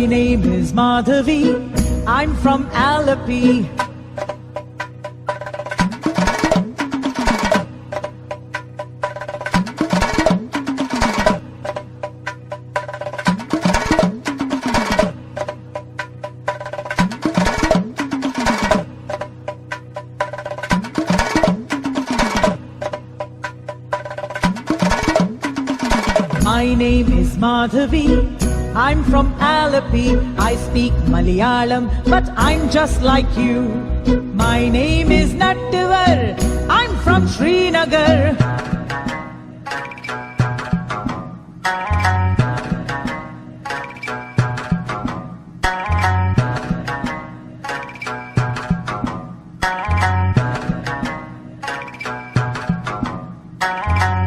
My name is Madhavi. I'm from Alleppey. My name is Madhavi. I'm from Alleppey. I speak Malayalam, but I'm just like you. My name is Nattivar. I'm from Srinagar.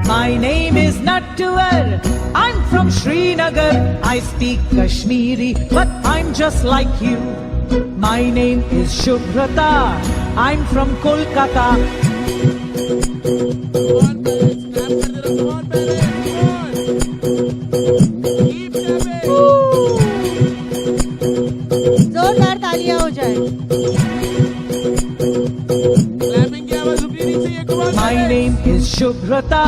My name is Nattivar. I'm from Srinagar. I speak Kashmiri, but I'm just like you. My name is Shubhrata. I'm from Kolkata. जोरदार तालियां हो जाए। My name is Shubhrata.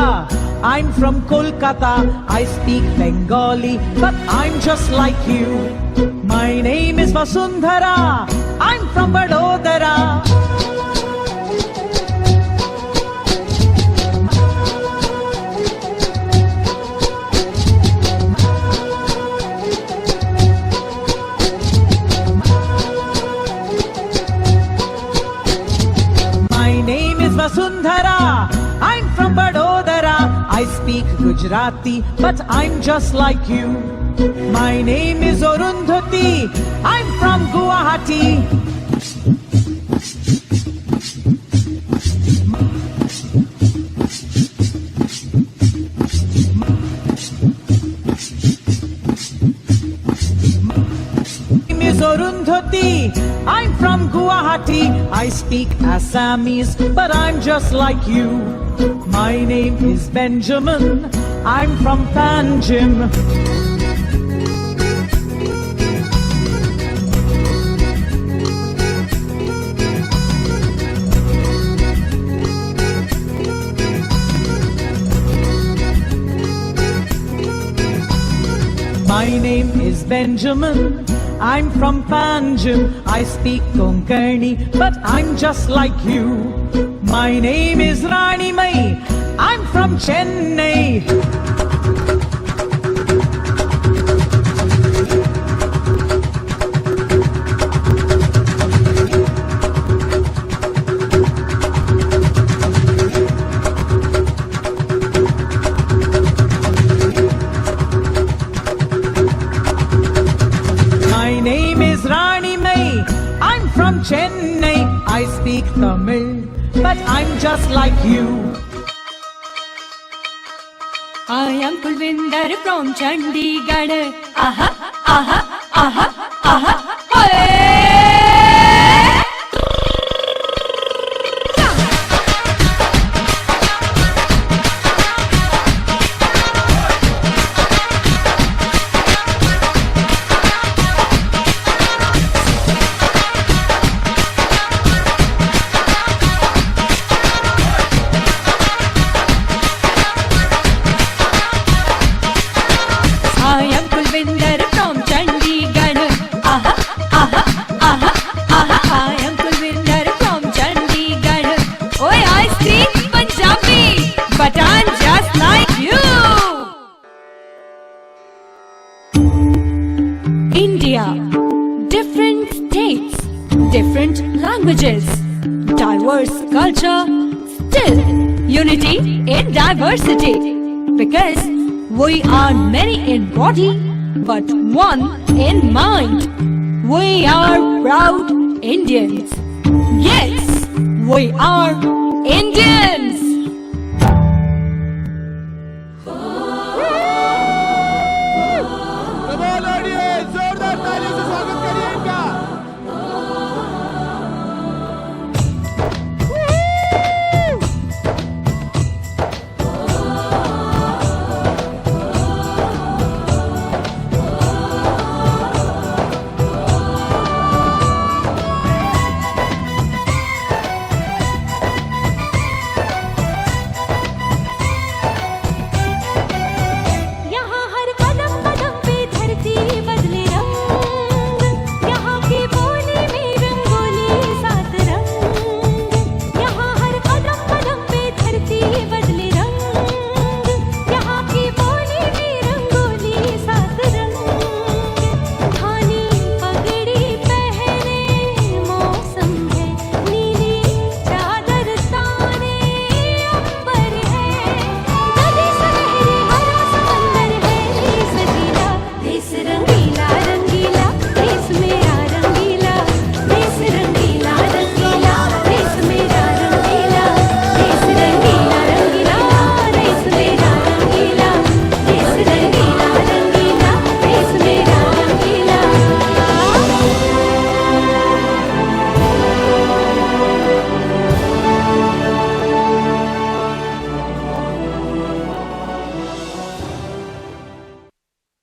I'm from Kolkata. I speak Bengali, but I'm just like you. My name is Vasundhara. I'm from Vadodara. My name is Vasundhara. I'm from Vadodara. I speak Gujarati, but I'm just like you. My name is Arundhati. I'm from Guwahati. My name is Arundhati. I'm from Guwahati. I speak Assamese, but I'm just like you. My name is Benjamin. I'm from Panjim. My name is Benjamin. I'm from Panjim. I speak Konkani, but I'm just like you. My name is Rani Mai. I'm from Chennai. My name is Rani Mai. I'm from Chennai. I speak Tamil, but I'm just like you. I am Kulvinder from Chandigarh. Aha, aha, aha, aha. Hey! I am Kulvinder from Chandigarh. Aha, aha, aha, aha. I am Kulvinder from Chandigarh. Oh, I speak Punjabi, but I'm just like you. India, different states, different languages, diverse culture, still unity in diversity. Because we are many in body, but one in mind. We are proud Indians. Yes, we are Indians.